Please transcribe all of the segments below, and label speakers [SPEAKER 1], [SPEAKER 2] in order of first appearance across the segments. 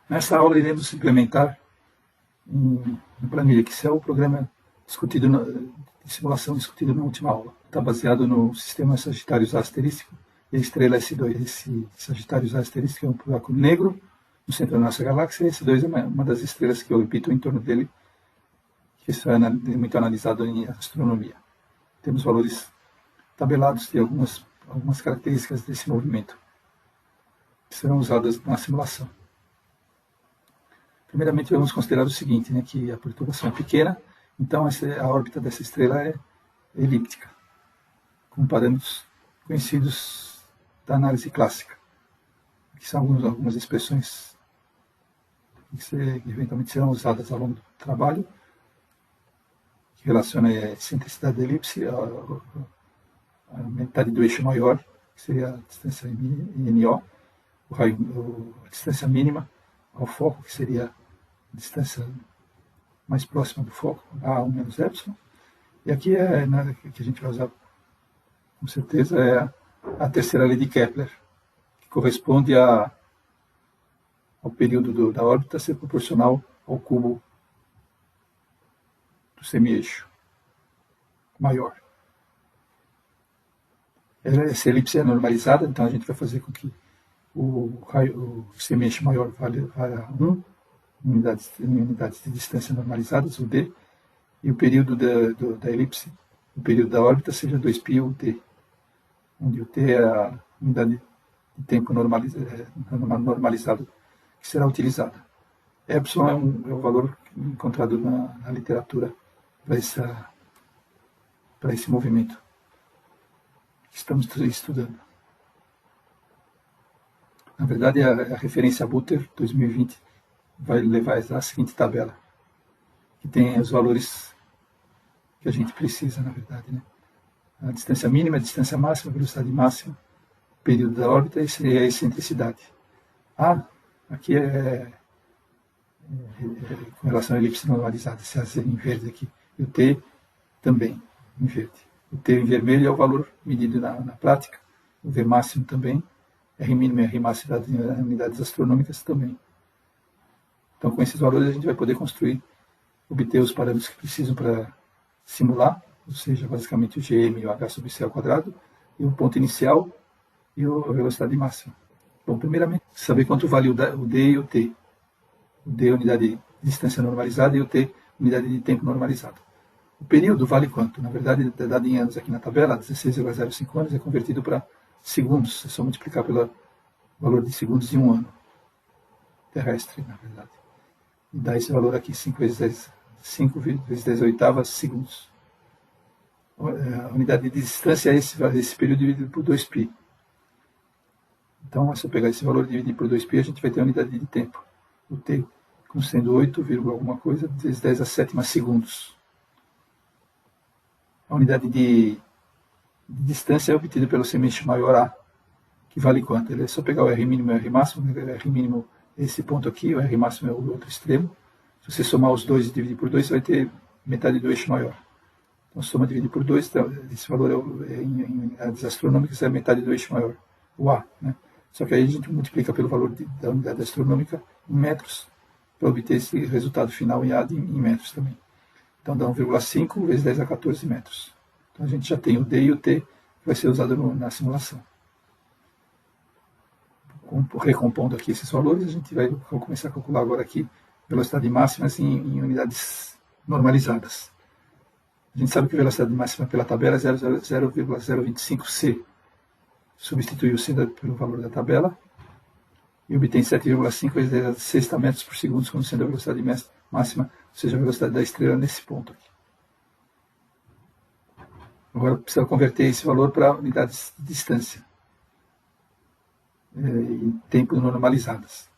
[SPEAKER 1] Nessa aula iremos implementar na planilha Excel o programa discutido de simulação discutido na última aula. Está baseado no sistema Sagitários A asterístico e a estrela S2. Esse Sagitários A asterístico é um buraco negro no centro da nossa galáxia, e S2 é uma das estrelas que orbitam em torno dele, que isso é muito analisado em astronomia. Temos valores tabelados de algumas características desse movimento, que serão usadas na simulação. Primeiramente, vamos considerar o seguinte, que a perturbação é pequena, então a órbita dessa estrela é elíptica, com parâmetros conhecidos da análise clássica, que são algumas expressões que eventualmente serão usadas ao longo do trabalho, que relaciona a excentricidade da elipse a metade do eixo maior, que seria a distância NO, a distância mínima ao foco, que seria a distância mais próxima do foco, A1 menos epsilon. E aqui que a gente vai usar com certeza é a terceira lei de Kepler, que corresponde ao período da órbita ser proporcional ao cubo do semi-eixo maior. Essa elipse é normalizada, então a gente vai fazer com que o semi-eixo maior valha 1 unidades de distância normalizadas, o d, e o período da elipse, o período da órbita, seja 2π ou t, onde o t é a unidade de tempo normalizado que será utilizada. Epsilon é o valor encontrado na literatura para esse movimento que estamos estudando. Na verdade, a referência Butter 2020 vai levar à seguinte tabela, que tem os valores que a gente precisa, na verdade. A distância mínima, a distância máxima, a velocidade máxima, o período da órbita e a excentricidade. Aqui com relação à elipse normalizada, esse A em verde aqui, e o T também em verde. O T em vermelho é o valor medido na prática, o V máximo também, R mínimo e R máximo em unidades astronômicas também. Então, com esses valores, a gente vai poder obter os parâmetros que precisam para simular, ou seja, basicamente o Gm e o H sobre C ao quadrado, e o ponto inicial e a velocidade máxima. Bom, primeiramente, saber quanto vale o D e o T. O D é unidade de distância normalizada e o T unidade de tempo normalizado. O período vale quanto? Na verdade, é dado em anos aqui na tabela, 16,05 anos é convertido para segundos. É só multiplicar pelo valor de segundos de um ano terrestre, na verdade. E dá esse valor aqui, 5 vezes 10 oitavas segundos. A unidade de distância é esse período dividido por 2π. Então, se eu pegar esse valor e dividir por 2π, a gente vai ter a unidade de tempo. O T, como sendo 8, alguma coisa, vezes 10 a sétima segundos. A unidade de distância é obtida pelo semi-eixo maior A, que vale quanto? É só pegar o R mínimo e o R máximo. O R mínimo é esse ponto aqui, o R máximo é o outro extremo. Se você somar os dois e dividir por 2, você vai ter metade do eixo maior. Então, soma dividir por 2, esse valor em unidades astronômicas é metade do eixo maior, o A. Só que aí a gente multiplica pelo valor da unidade astronômica em metros, para obter esse resultado final em A em metros também. Então dá 1,5 vezes 10 a 14 metros. Então a gente já tem o D e o T, que vai ser usado na simulação. Recompondo aqui esses valores, a gente vai começar a calcular agora aqui velocidade máxima em unidades normalizadas. A gente sabe que a velocidade máxima pela tabela é 0,025 c. Substitui o c pelo valor da tabela e obtém 7,5 vezes 10 a sexta metros por segundo, como sendo a velocidade máxima, ou seja, a velocidade da estrela nesse ponto aqui. Agora precisa converter esse valor para unidades de distância e tempo normalizadas.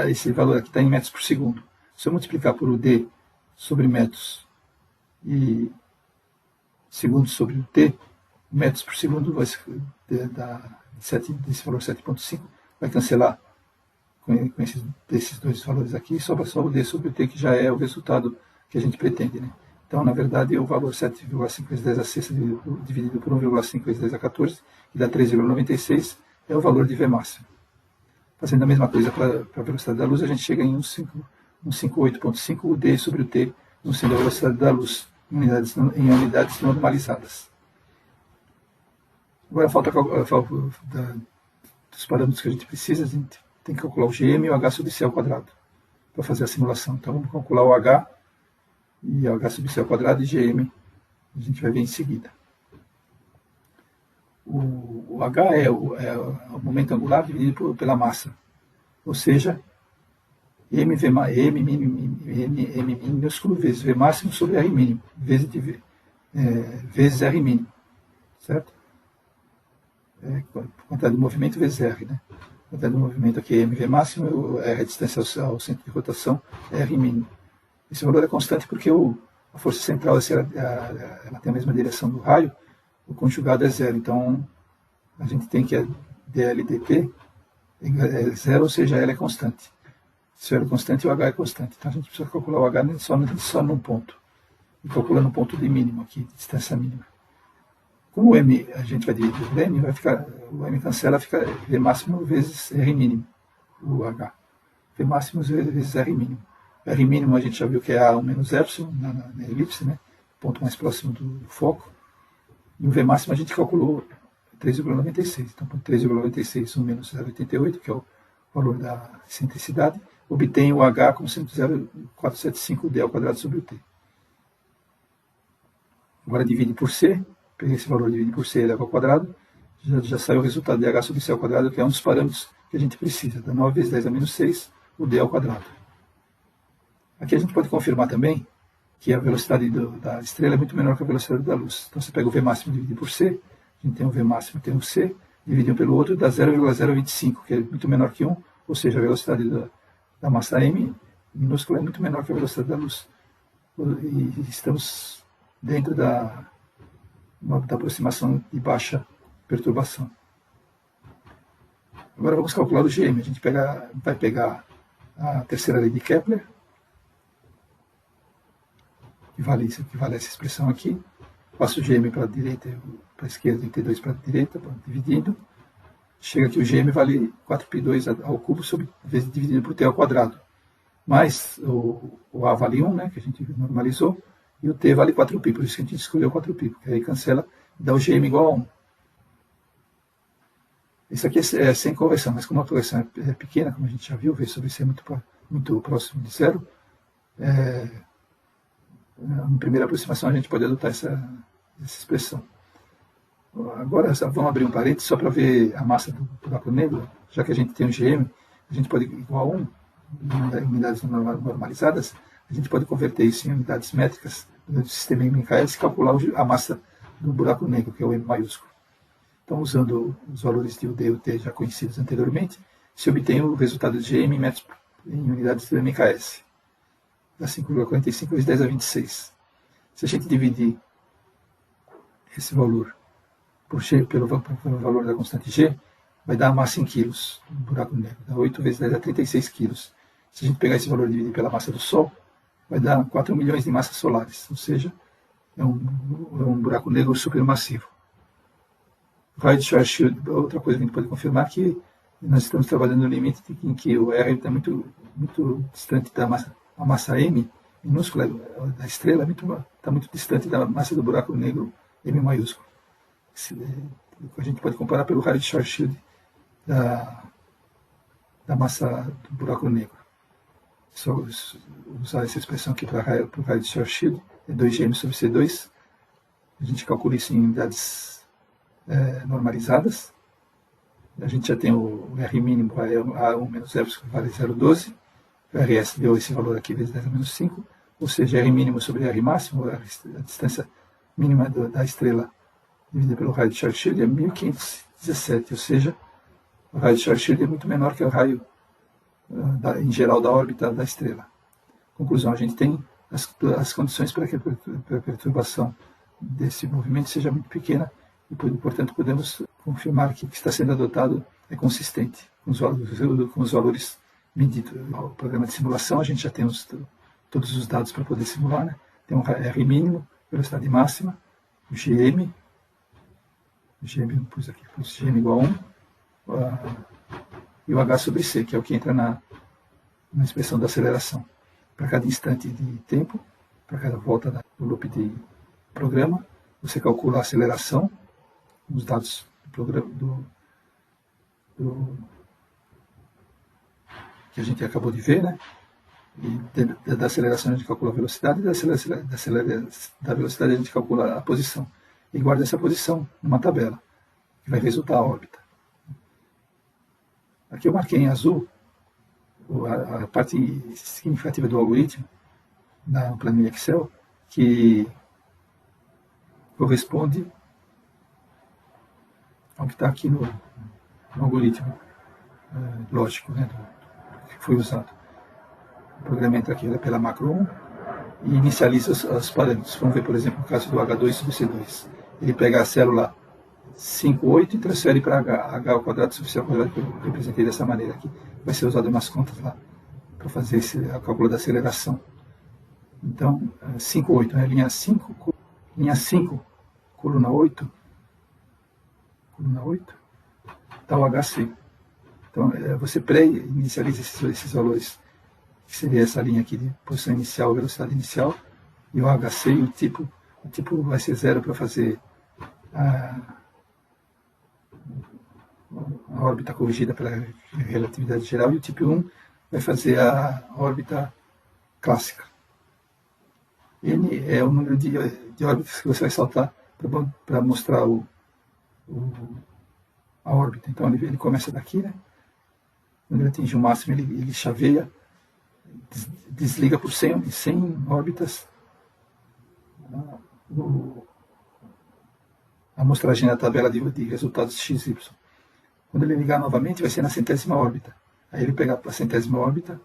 [SPEAKER 1] Esse valor aqui está em metros por segundo. Se eu multiplicar por o D sobre metros e segundos sobre o T, metros por segundo vai dar desse valor 7,5, vai cancelar com esses dois valores aqui, e sobra só o D sobre o T, que já é o resultado que a gente pretende. Então, na verdade, o valor 7,5 vezes 10 a sexta dividido por 1,5 vezes 10 a 14, que dá 3,96, é o valor de V máximo. Fazendo a mesma coisa para a velocidade da luz, a gente chega em 158,5 o D sobre o T, não sendo a velocidade da luz, em unidades normalizadas. Agora falta dos parâmetros que a gente precisa, a gente tem que calcular o GM e o H sobre C ao quadrado para fazer a simulação. Então vamos calcular o H e o H sobre C ao quadrado e GM, a gente vai ver em seguida. O H é o momento angular dividido pela massa, ou seja, M minúsculo vezes V máximo sobre R mínimo, vezes R mínimo, certo? Quantidade de movimento vezes R, né? Quantidade de movimento aqui é mv máximo, R é a distância ao centro de rotação, R mínimo. Esse valor é constante porque a força central ela tem a mesma direção do raio, o conjugado é zero. Então, a gente tem que dl dt é zero, ou seja, L é constante. Se o L é constante, o H é constante. Então, a gente precisa calcular o H só num ponto. E calculando o ponto de mínimo aqui, de distância mínima. Como o M a gente vai dividir por M, o M cancela, fica V máximo vezes R mínimo, o H. V máximo vezes R mínimo. R mínimo a gente já viu que é A1 menos epsilon na elipse, né? Ponto mais próximo do foco. E o V máximo a gente calculou 3,96. Então, 3,96, 1 menos 0,88, que é o valor da excentricidade, obtém o H como sendo 0,475D ao quadrado sobre o T. Agora divide por C. Peguei esse valor, divide por C elevado ao quadrado, já saiu o resultado de H sobre C ao quadrado, que é um dos parâmetros que a gente precisa, da 9 vezes 10 a menos 6, o D ao quadrado. Aqui a gente pode confirmar também que a velocidade da estrela é muito menor que a velocidade da luz. Então você pega o V máximo e divide por C, a gente tem o V máximo e tem o C, divide um pelo outro, dá 0,025, que é muito menor que 1, ou seja, a velocidade da massa M minúscula é muito menor que a velocidade da luz. E estamos dentro da aproximação de baixa perturbação. Agora vamos calcular o GM. A gente vai pegar a terceira lei de Kepler, que vale essa expressão aqui. Passo o GM para a direita, para a esquerda, e T2 para a direita, dividindo. Chega aqui o GM vale 4π2 ao cubo vezes dividido por T ao quadrado. Mais o A vale 1, né, que a gente normalizou, e o T vale 4π, por isso que a gente escolheu 4π, porque aí cancela e dá o GM igual a 1. Isso aqui é sem correção, mas como a correção é pequena, como a gente já viu, V sobre C é muito próximo de zero, na primeira aproximação a gente pode adotar essa expressão. Agora vamos abrir um parênteses só para ver a massa do buraco negro, já que a gente tem o GM, a gente pode igual a 1 em unidades normalizadas, a gente pode converter isso em unidades métricas do sistema MKS e calcular a massa do buraco negro, que é o M maiúsculo. Então, usando os valores de UD e UT já conhecidos anteriormente, se obtém o resultado de GM em metros em unidades do MKS. Dá 5,45 vezes 10 a 26. Se a gente dividir esse valor pelo valor da constante G, vai dar a massa em quilos do buraco negro. Dá 8 vezes 10 a 36 quilos. Se a gente pegar esse valor e dividir pela massa do Sol, vai dar 4 milhões de massas solares, ou seja, é um buraco negro supermassivo. O raio de Schwarzschild, outra coisa que a gente pode confirmar é que nós estamos trabalhando no limite em que o R está muito distante da massa. A massa M minúscula da estrela está muito distante da massa do buraco negro M maiúsculo. A gente pode comparar pelo raio de Schwarzschild da massa do buraco negro. Só usar essa expressão aqui para o raio de Schwarzschild, é 2gm sobre C2. A gente calcula isso em unidades normalizadas. A gente já tem o R mínimo, A1 menos epsilon, que vale 0,12. O RS deu esse valor aqui, vezes 10 a menos 5. Ou seja, R mínimo sobre R máximo, a distância mínima da estrela dividida pelo raio de Schwarzschild é 1517. Ou seja, o raio de Schwarzschild é muito menor que o raio em geral da órbita da estrela. Conclusão, a gente tem as condições para que a perturbação desse movimento seja muito pequena e, portanto, podemos confirmar que o que está sendo adotado é consistente com os valores medidos. No programa de simulação, a gente já tem todos os dados para poder simular, né? Tem um R mínimo, velocidade máxima, o GM pus aqui, GM igual a 1, e o H sobre C, que é o que entra na expressão da aceleração. Para cada instante de tempo, para cada volta do loop de programa, você calcula a aceleração, os dados do programa, que a gente acabou de ver, né? E da aceleração a gente calcula a velocidade, e da velocidade a gente calcula a posição. E guarda essa posição numa tabela, que vai resultar a órbita. Aqui eu marquei em azul a parte significativa do algoritmo, na planilha Excel, que corresponde ao que está aqui no algoritmo lógico, né, que foi usado. O programa entra aqui pela macro 1 e inicializa os parâmetros. Vamos ver, por exemplo, o caso do H2 sobre C2. Ele pega a célula 5,8 e transfere para H ao quadrado sobre C ao quadrado, que eu representei dessa maneira aqui. Vai ser usado nas contas lá, para fazer o cálculo da aceleração. Então, 5,8, né? Linha 5, coluna 8, está o HC. Então, você pré-inicializa esses valores, que seria essa linha aqui de posição inicial, velocidade inicial, e o HC e o tipo vai ser 0 para fazer a órbita corrigida pela relatividade geral, e o tipo 1 vai fazer a órbita clássica. N é o número de órbitas que você vai saltar para mostrar a órbita. Então ele começa daqui, né? Quando ele atinge o máximo, ele chaveia, desliga por 100 órbitas a amostragem na tabela de resultados XY. Quando ele ligar novamente, vai ser na centésima órbita. Aí ele pega a centésima órbita,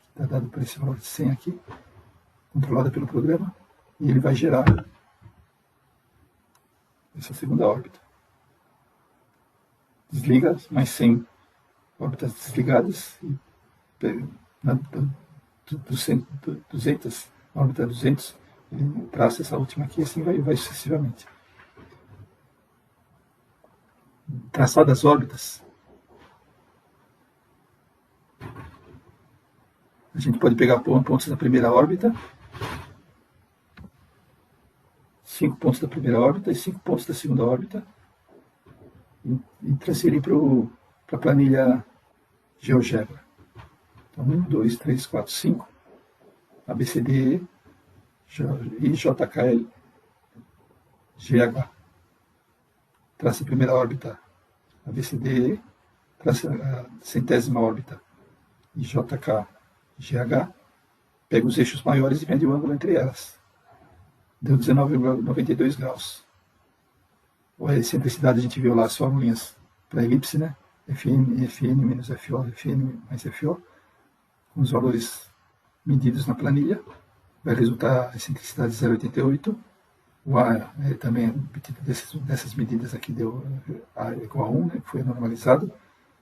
[SPEAKER 1] que está dado por esse valor de 100 aqui, controlada pelo programa, e ele vai gerar essa segunda órbita. Desliga mais 100 órbitas desligadas, e 200, órbita 200, ele traça essa última aqui, e assim vai sucessivamente. Traçado as órbitas, a gente pode pegar pontos da primeira órbita, 5 pontos da primeira órbita e 5 pontos da segunda órbita, e transferir para a planilha GeoGebra. Então, 1, 2, 3, 4, 5, ABCDE, IJKL, GH. Traça a primeira órbita ABCDE, traça a centésima órbita IJK, GH, pega os eixos maiores e mede o ângulo entre elas. Deu 19,92 graus. A excentricidade a gente viu lá as formulinhas para elipse, né? Fn menos FO, Fn mais FO, com os valores medidos na planilha. Vai resultar a excentricidade 0,88. O A também obtido dessas medidas aqui deu A igual a 1, né, que foi normalizado.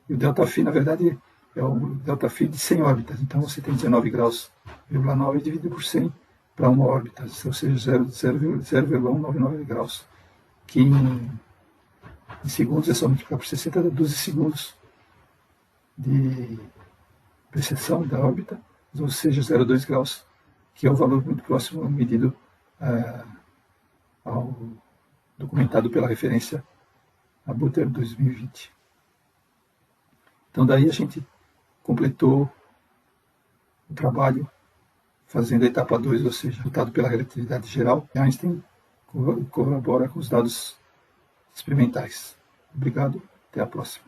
[SPEAKER 1] E o ΔΦ, na verdade, é o ΔΦ de 100 órbitas. Então você tem 19 graus, 9 dividido por 100 para uma órbita, ou seja, 0,199 graus, que em segundos é só multiplicar por 60, dá 12 segundos de precessão da órbita, ou seja, 0,2 graus, que é o valor muito próximo medido ao documentado pela referência a Butter 2020. Então daí a gente completou o trabalho fazendo a etapa 2, ou seja, resultado pela relatividade geral. Einstein corrobora com os dados experimentais. Obrigado, até a próxima.